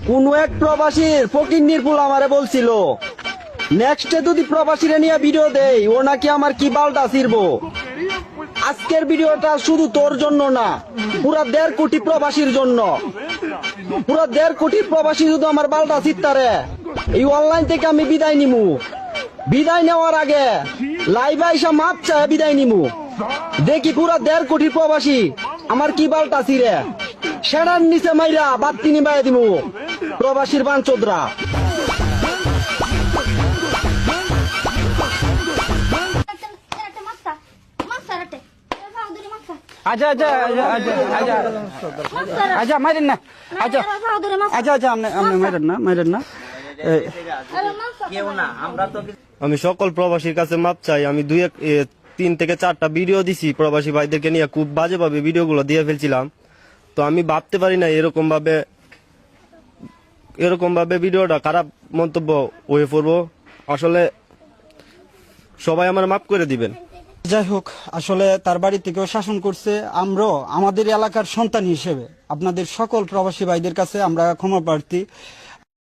কোন এক প্রবাসীর ফকিন্নির ফুল আমারে বলছিল নেক্সটে যদি প্রবাসীরা নিয়ে ভিডিও দেই ও নাকি আমার কি বালটা ছিড়বো। আজকের ভিডিওটা শুধু তোর জন্য না, পুরা 1.5 কোটি প্রবাসীর জন্য। পুরা 1.5 কোটি প্রবাসী যদি আমার বালটা ছিড়তারে, এই অনলাইন থেকে আমি বিদায় নিমু। বিদায় নেওয়ার আগে লাইভ আইসা মাপ চায় বিদায় নিমু। দেখি পুরা 1.5 কোটি প্রবাসী আমার কি বালটা ছিড়ে, সেটার নিচে মাইরা বাত্তি নিবাই দিমু প্রবাসীর বাঞ্চোদরা। আচ্ছা আচ্ছা আচ্ছা আচ্ছা আচ্ছা মাইরেন না। আচ্ছা আচ্ছা আচ্ছা আপনি মাইরেন না। আমি সকল প্রবাসীর কাছে মাপ চাই। আমি 3 থেকে 4টা ভিডিও দিছি প্রবাসী ভাইদেরকে নিয়ে, খুব বাজেভাবে ভিডিওগুলো দিয়ে ফেলছিলাম। তো আমি ভাবতে পারি না এরকম ভাবে ভিডিওটা খারাপ মন্তব্য হয়ে পড়বো। আসলে সবাই আমার মাফ করে দিবেন। যাই হোক, আসলে তার বাড়ি থেকেও শাসন করছে। আমরাও আমাদের এলাকার সন্তান হিসেবে আপনাদের সকল প্রবাসী ভাইদের কাছে আমরা ক্ষমা প্রার্থী।